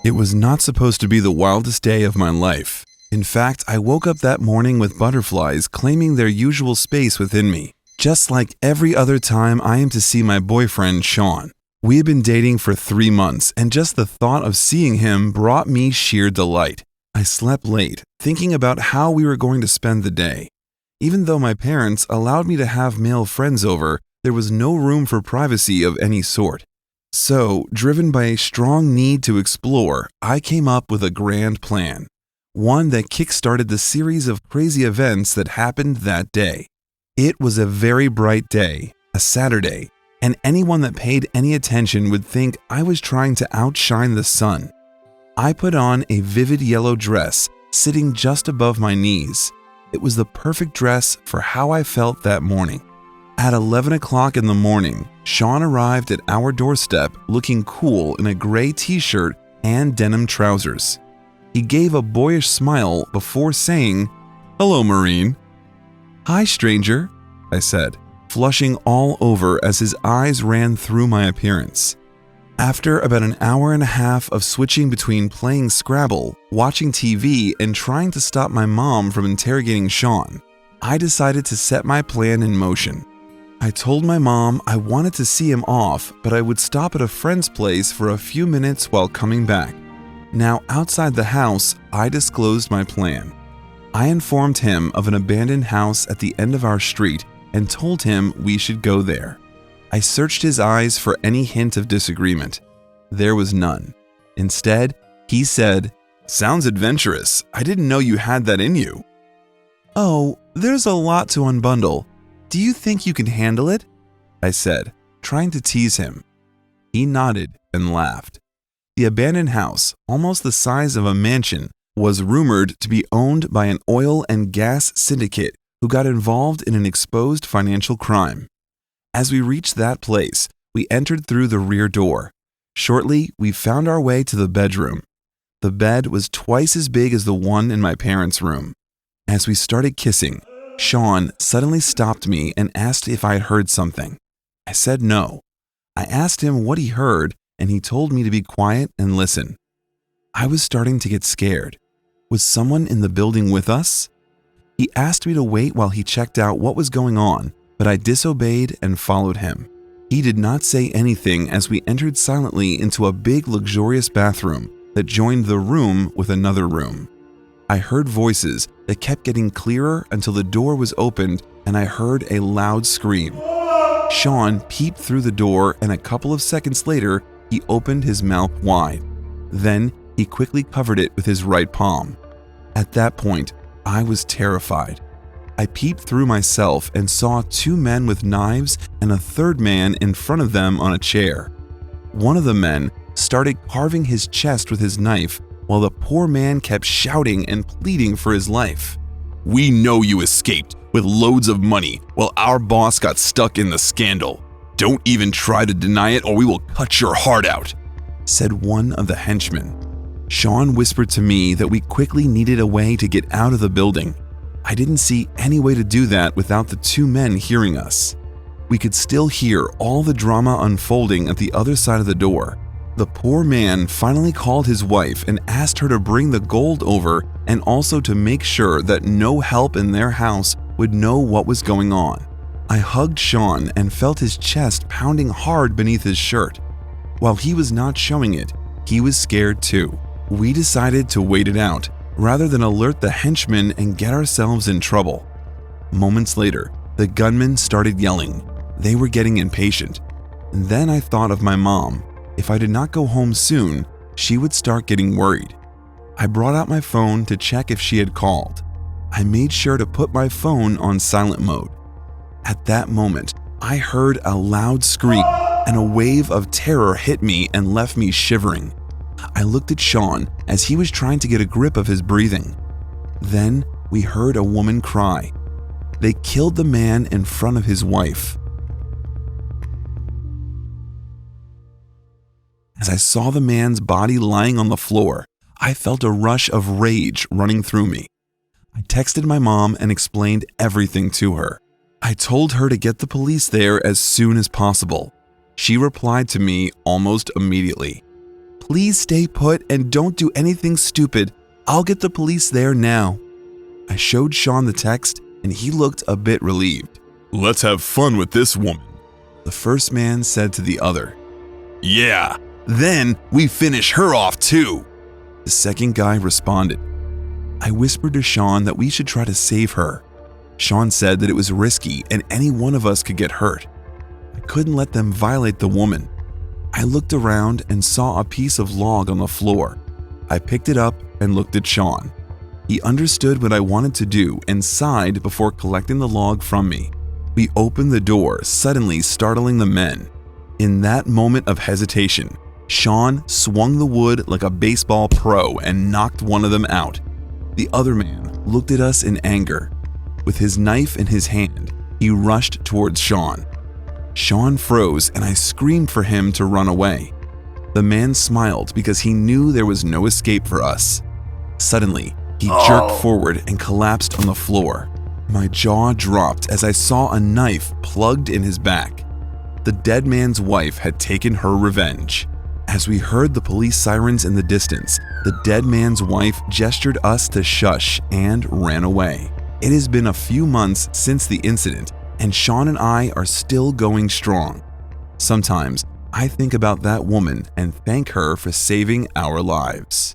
It was not supposed to be the wildest day of my life. In fact, I woke up that morning with butterflies claiming their usual space within me, just like every other time I am to see my boyfriend, Sean. We had been dating for 3 months, and just the thought of seeing him brought me sheer delight. I slept late, thinking about how we were going to spend the day. Even though my parents allowed me to have male friends over, there was no room for privacy of any sort. So, driven by a strong need to explore, I came up with a grand plan. One that kick-started the series of crazy events that happened that day. It was a very bright day, a Saturday, and anyone that paid any attention would think I was trying to outshine the sun. I put on a vivid yellow dress sitting just above my knees. It was the perfect dress for how I felt that morning. At 11 o'clock in the morning, Sean arrived at our doorstep looking cool in a gray t-shirt and denim trousers. He gave a boyish smile before saying, "Hello, Marine." "Hi, stranger," I said, flushing all over as his eyes ran through my appearance. After about an hour and a half of switching between playing Scrabble, watching TV, and trying to stop my mom from interrogating Sean, I decided to set my plan in motion. I told my mom I wanted to see him off, but I would stop at a friend's place for a few minutes while coming back. Now, outside the house, I disclosed my plan. I informed him of an abandoned house at the end of our street and told him we should go there. I searched his eyes for any hint of disagreement. There was none. Instead, he said, "Sounds adventurous. I didn't know you had that in you." "Oh, there's a lot to unbundle. Do you think you can handle it?" I said, trying to tease him. He nodded and laughed. The abandoned house, almost the size of a mansion, was rumored to be owned by an oil and gas syndicate who got involved in an exposed financial crime. As we reached that place, we entered through the rear door. Shortly, we found our way to the bedroom. The bed was twice as big as the one in my parents' room. As we started kissing, Sean suddenly stopped me and asked if I had heard something. I said no. I asked him what he heard, and he told me to be quiet and listen. I was starting to get scared. Was someone in the building with us? He asked me to wait while he checked out what was going on, but I disobeyed and followed him. He did not say anything as we entered silently into a big luxurious bathroom that joined the room with another room. I heard voices that kept getting clearer until the door was opened and I heard a loud scream. Sean peeped through the door and a couple of seconds later, he opened his mouth wide. Then he quickly covered it with his right palm. At that point, I was terrified. I peeped through myself and saw 2 men with knives and a third man in front of them on a chair. One of the men started carving his chest with his knife while the poor man kept shouting and pleading for his life. "We know you escaped with loads of money while our boss got stuck in the scandal. Don't even try to deny it or we will cut your heart out," said one of the henchmen. Sean whispered to me that we quickly needed a way to get out of the building. I didn't see any way to do that without the 2 men hearing us. We could still hear all the drama unfolding at the other side of the door. The poor man finally called his wife and asked her to bring the gold over and also to make sure that no help in their house would know what was going on. I hugged Sean and felt his chest pounding hard beneath his shirt. While he was not showing it, he was scared too. We decided to wait it out rather than alert the henchmen and get ourselves in trouble. Moments later, the gunmen started yelling. They were getting impatient. And then I thought of my mom. If I did not go home soon, she would start getting worried. I brought out my phone to check if she had called. I made sure to put my phone on silent mode. At that moment, I heard a loud scream and a wave of terror hit me and left me shivering. I looked at Sean as he was trying to get a grip of his breathing. Then we heard a woman cry. They killed the man in front of his wife. As I saw the man's body lying on the floor, I felt a rush of rage running through me. I texted my mom and explained everything to her. I told her to get the police there as soon as possible. She replied to me almost immediately. Please stay put and don't do anything stupid. I'll get the police there now." I showed Sean the text and he looked a bit relieved. "Let's have fun with this woman," the first man said to the other. "Yeah, then we finish her off too," the second guy responded. I whispered to Sean that we should try to save her. Sean said that it was risky and any one of us could get hurt. I couldn't let them violate the woman. I looked around and saw a piece of log on the floor. I picked it up and looked at Sean. He understood what I wanted to do and sighed before collecting the log from me. We opened the door, suddenly startling the men. In that moment of hesitation, Sean swung the wood like a baseball pro and knocked one of them out. The other man looked at us in anger. With his knife in his hand, he rushed towards Sean. Sean froze and I screamed for him to run away. The man smiled because he knew there was no escape for us. Suddenly, he jerked forward and collapsed on the floor. My jaw dropped as I saw a knife plugged in his back. The dead man's wife had taken her revenge. As we heard the police sirens in the distance, the dead man's wife gestured us to shush and ran away. It has been a few months since the incident, and Sean and I are still going strong. Sometimes I think about that woman and thank her for saving our lives.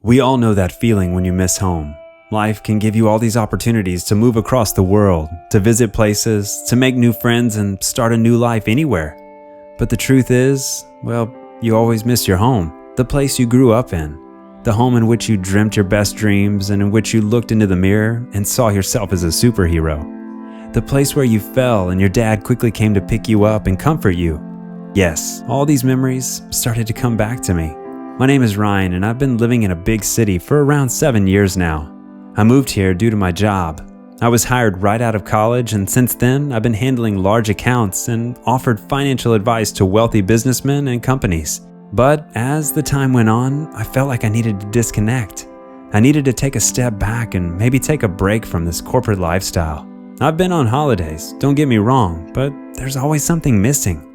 We all know that feeling when you miss home. Life can give you all these opportunities to move across the world, to visit places, to make new friends and start a new life anywhere. But the truth is, well, you always miss your home, the place you grew up in, the home in which you dreamt your best dreams and in which you looked into the mirror and saw yourself as a superhero. The place where you fell and your dad quickly came to pick you up and comfort you. Yes, all these memories started to come back to me. My name is Ryan and I've been living in a big city for around 7 years now. I moved here due to my job. I was hired right out of college, and since then, I've been handling large accounts and offered financial advice to wealthy businessmen and companies. But as the time went on, I felt like I needed to disconnect. I needed to take a step back and maybe take a break from this corporate lifestyle. I've been on holidays, don't get me wrong, but there's always something missing.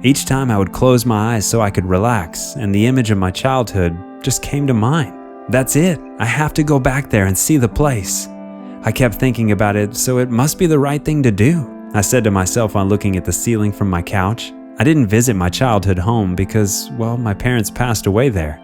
Each time I would close my eyes so I could relax, and the image of my childhood just came to mind. That's it. I have to go back there and see the place. I kept thinking about it, so it must be the right thing to do, I said to myself while looking at the ceiling from my couch. I didn't visit my childhood home because, well, my parents passed away there.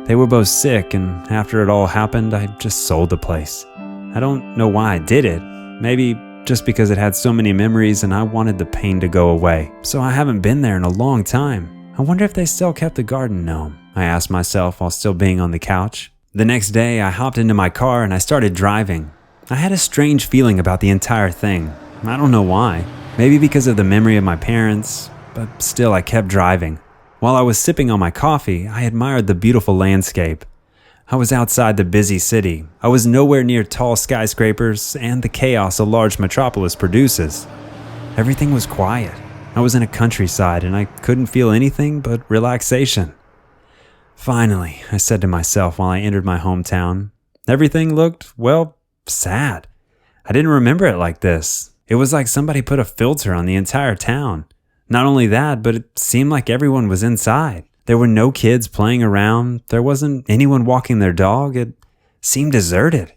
They were both sick, and after it all happened, I just sold the place. I don't know why I did it. Maybe just because it had so many memories and I wanted the pain to go away. So I haven't been there in a long time. I wonder if they still kept the garden gnome, I asked myself while still being on the couch. The next day, I hopped into my car and I started driving. I had a strange feeling about the entire thing. I don't know why. Maybe because of the memory of my parents, but still I kept driving. While I was sipping on my coffee, I admired the beautiful landscape. I was outside the busy city. I was nowhere near tall skyscrapers and the chaos a large metropolis produces. Everything was quiet. I was in a countryside and I couldn't feel anything but relaxation. Finally, I said to myself while I entered my hometown. Everything looked, well, sad. I didn't remember it like this. It was like somebody put a filter on the entire town. Not only that, but it seemed like everyone was inside. There were no kids playing around. There wasn't anyone walking their dog. It seemed deserted.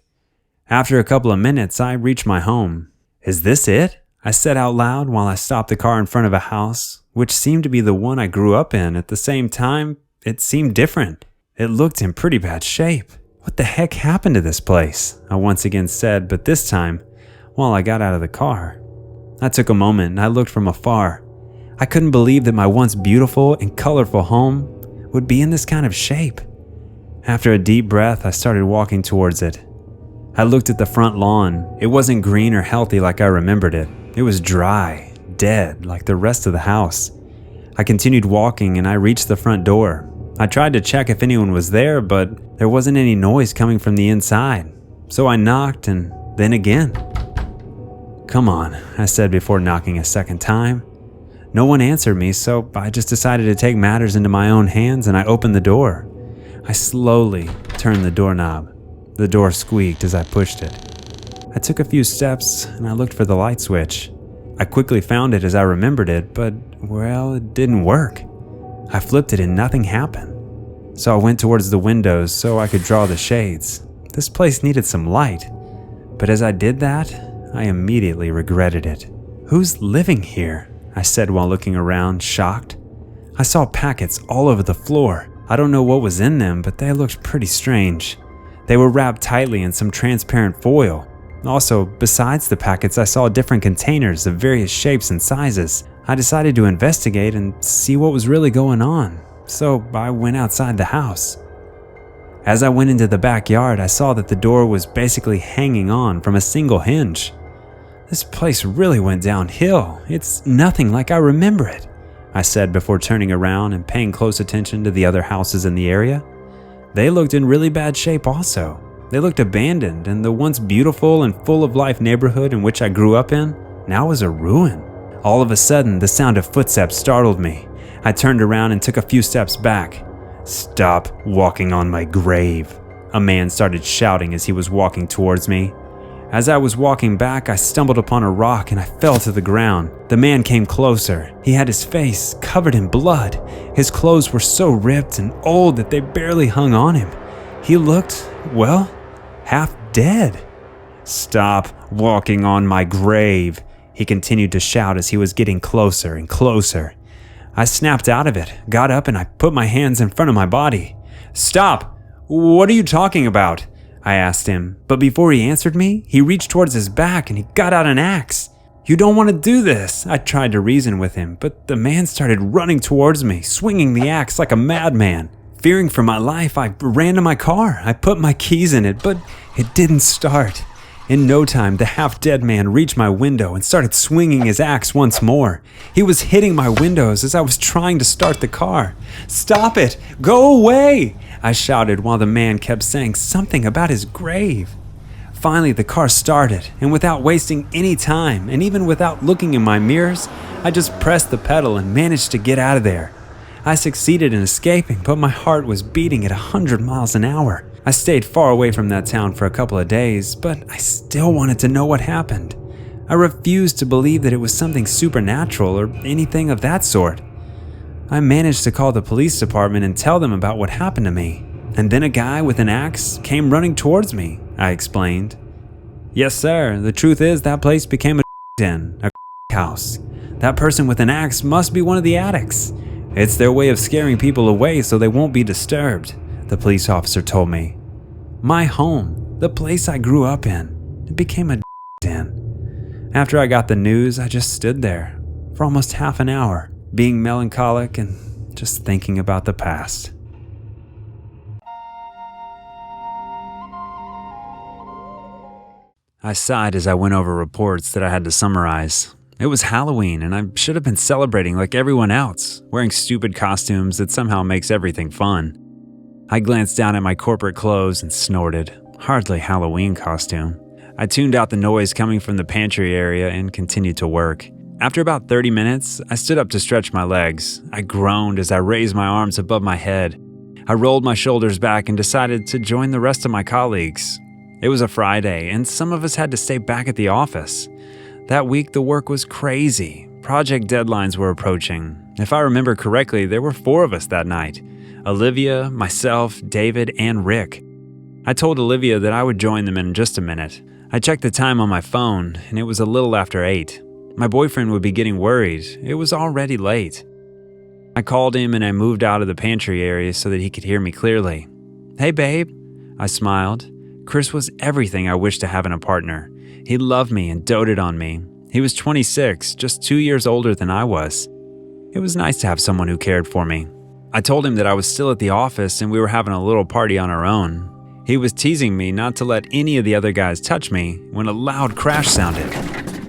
After a couple of minutes, I reached my home. Is this it? I said out loud while I stopped the car in front of a house, which seemed to be the one I grew up in. At the same time, it seemed different. It looked in pretty bad shape. What the heck happened to this place? I once again said, but this time, while I got out of the car. I took a moment and I looked from afar. I couldn't believe that my once beautiful and colorful home would be in this kind of shape. After a deep breath, I started walking towards it. I looked at the front lawn. It wasn't green or healthy like I remembered it. It was dry, dead, like the rest of the house. I continued walking and I reached the front door. I tried to check if anyone was there, but there wasn't any noise coming from the inside. So I knocked and then again. Come on, I said before knocking a second time. No one answered me, so I just decided to take matters into my own hands and I opened the door. I slowly turned the doorknob. The door squeaked as I pushed it. I took a few steps and I looked for the light switch. I quickly found it as I remembered it, but, well, it didn't work. I flipped it and nothing happened. So I went towards the windows so I could draw the shades. This place needed some light. But as I did that, I immediately regretted it. "Who's living here?" I said while looking around, shocked. I saw packets all over the floor. I don't know what was in them, but they looked pretty strange. They were wrapped tightly in some transparent foil. Also, besides the packets, I saw different containers of various shapes and sizes. I decided to investigate and see what was really going on, so I went outside the house. As I went into the backyard, I saw that the door was basically hanging on from a single hinge. "This place really went downhill. It's nothing like I remember it," I said before turning around and paying close attention to the other houses in the area. They looked in really bad shape also. They looked abandoned, and the once beautiful and full of life neighborhood in which I grew up in now was a ruin. All of a sudden, the sound of footsteps startled me. I turned around and took a few steps back. "Stop walking on my grave," a man started shouting as he was walking towards me. As I was walking back, I stumbled upon a rock and I fell to the ground. The man came closer. He had his face covered in blood. His clothes were so ripped and old that they barely hung on him. He looked, well, half dead. "Stop walking on my grave," he continued to shout as he was getting closer and closer. I snapped out of it, got up, and I put my hands in front of my body. "Stop! What are you talking about?" I asked him, but before he answered me, he reached towards his back and he got out an axe. "You don't want to do this," I tried to reason with him, but the man started running towards me, swinging the axe like a madman. Fearing for my life, I ran to my car. I put my keys in it, but it didn't start. In no time, the half-dead man reached my window and started swinging his axe once more. He was hitting my windows as I was trying to start the car. "Stop it! Go away!" I shouted while the man kept saying something about his grave. Finally, the car started, and without wasting any time, and even without looking in my mirrors, I just pressed the pedal and managed to get out of there. I succeeded in escaping, but my heart was beating at 100 miles an hour. I stayed far away from that town for a couple of days, but I still wanted to know what happened. I refused to believe that it was something supernatural or anything of that sort. I managed to call the police department and tell them about what happened to me. And then a guy with an axe came running towards me, I explained. "Yes, sir. The truth is that place became a den, a house. That person with an axe must be one of the addicts. It's their way of scaring people away so they won't be disturbed," the police officer told me. My home, the place I grew up in, it became a den. After I got the news, I just stood there for almost half an hour, being melancholic and just thinking about the past. I sighed as I went over reports that I had to summarize. It was Halloween, and I should have been celebrating like everyone else, wearing stupid costumes that somehow makes everything fun. I glanced down at my corporate clothes and snorted. Hardly Halloween costume. I tuned out the noise coming from the pantry area and continued to work. After about 30 minutes, I stood up to stretch my legs. I groaned as I raised my arms above my head. I rolled my shoulders back and decided to join the rest of my colleagues. It was a Friday, and some of us had to stay back at the office. That week, the work was crazy. Project deadlines were approaching. If I remember correctly, there were 4 of us that night. Olivia, myself, David, and Rick. I told Olivia that I would join them in just a minute. I checked the time on my phone, and it was a little after 8. My boyfriend would be getting worried. It was already late. I called him and I moved out of the pantry area so that he could hear me clearly. "Hey, babe," I smiled. Chris was everything I wished to have in a partner. He loved me and doted on me. He was 26, just 2 years older than I was. It was nice to have someone who cared for me. I told him that I was still at the office and we were having a little party on our own. He was teasing me not to let any of the other guys touch me when a loud crash sounded.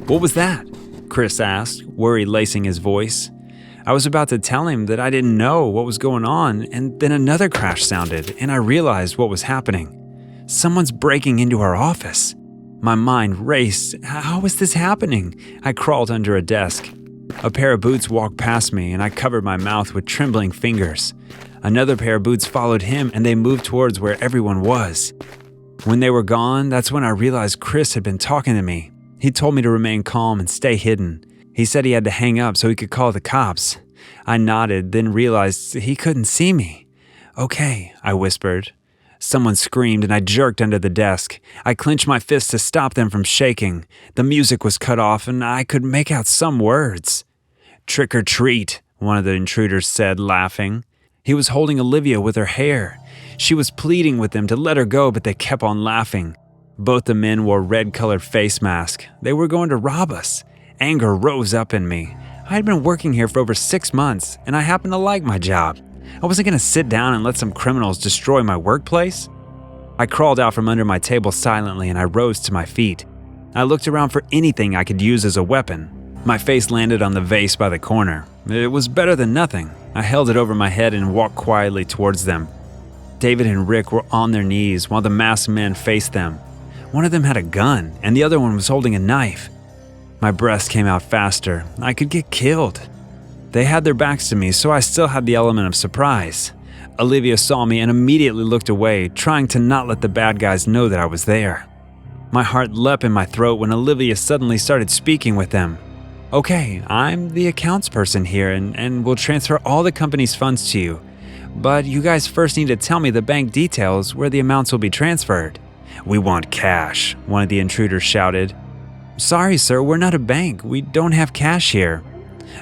"What was that?" Chris asked, worry lacing his voice. I was about to tell him that I didn't know what was going on, and then another crash sounded, and I realized what was happening. Someone's breaking into our office. My mind raced. How is this happening? I crawled under a desk. A pair of boots walked past me, and I covered my mouth with trembling fingers. Another pair of boots followed him, and they moved towards where everyone was. When they were gone, that's when I realized Chris had been talking to me. He told me to remain calm and stay hidden. He said he had to hang up so he could call the cops. I nodded, then realized he couldn't see me. "Okay," I whispered. Someone screamed and I jerked under the desk. I clenched my fists to stop them from shaking. The music was cut off and I could make out some words. "Trick or treat," one of the intruders said, laughing. He was holding Olivia with her hair. She was pleading with them to let her go, but they kept on laughing. Both the men wore red-colored face masks. They were going to rob us. Anger rose up in me. I had been working here for over 6 months, and I happened to like my job. I wasn't going to sit down and let some criminals destroy my workplace. I crawled out from under my table silently and I rose to my feet. I looked around for anything I could use as a weapon. My face landed on the vase by the corner. It was better than nothing. I held it over my head and walked quietly towards them. David and Rick were on their knees while the masked men faced them. One of them had a gun and the other one was holding a knife. My breath came out faster. I could get killed. They had their backs to me, so I still had the element of surprise. Olivia saw me and immediately looked away, trying to not let the bad guys know that I was there. My heart leapt in my throat when Olivia suddenly started speaking with them. "Okay, I'm the accounts person here and will transfer all the company's funds to you. But you guys first need to tell me the bank details where the amounts will be transferred." "We want cash," one of the intruders shouted. "Sorry, sir, we're not a bank. We don't have cash here."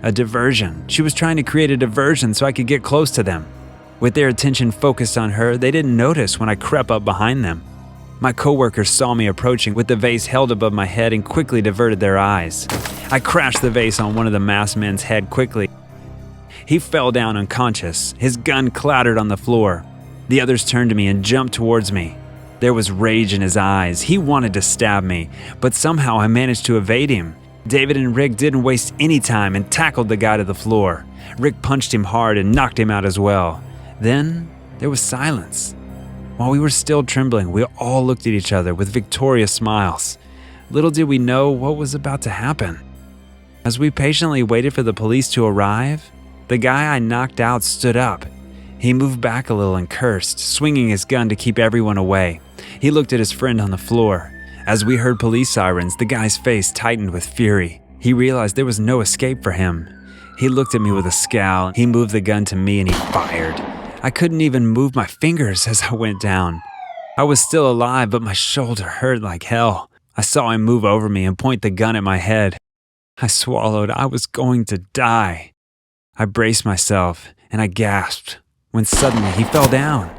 A diversion. She was trying to create a diversion so I could get close to them. With their attention focused on her, they didn't notice when I crept up behind them. My coworkers saw me approaching with the vase held above my head and quickly diverted their eyes. I crashed the vase on one of the masked men's head quickly. He fell down unconscious. His gun clattered on the floor. The others turned to me and jumped towards me. There was rage in his eyes. He wanted to stab me, but somehow I managed to evade him. David and Rick didn't waste any time and tackled the guy to the floor. Rick punched him hard and knocked him out as well. Then there was silence. While we were still trembling, we all looked at each other with victorious smiles. Little did we know what was about to happen. As we patiently waited for the police to arrive, the guy I knocked out stood up. He moved back a little and cursed, swinging his gun to keep everyone away. He looked at his friend on the floor. As we heard police sirens, the guy's face tightened with fury. He realized there was no escape for him. He looked at me with a scowl. He moved the gun to me and he fired. I couldn't even move my fingers as I went down. I was still alive, but my shoulder hurt like hell. I saw him move over me and point the gun at my head. I swallowed. I was going to die. I braced myself and I gasped when suddenly he fell down.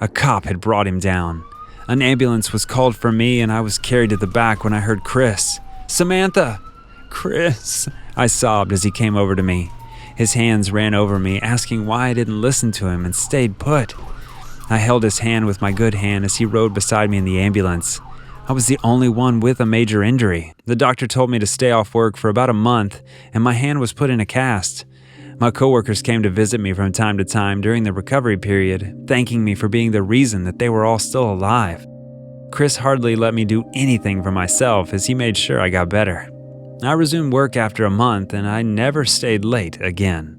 A cop had brought him down. An ambulance was called for me and I was carried to the back when I heard Chris. "Samantha!" "Chris!" I sobbed as he came over to me. His hands ran over me, asking why I didn't listen to him and stayed put. I held his hand with my good hand as he rode beside me in the ambulance. I was the only one with a major injury. The doctor told me to stay off work for about a month and my hand was put in a cast. My coworkers came to visit me from time to time during the recovery period, thanking me for being the reason that they were all still alive. Chris hardly let me do anything for myself as he made sure I got better. I resumed work after a month and I never stayed late again.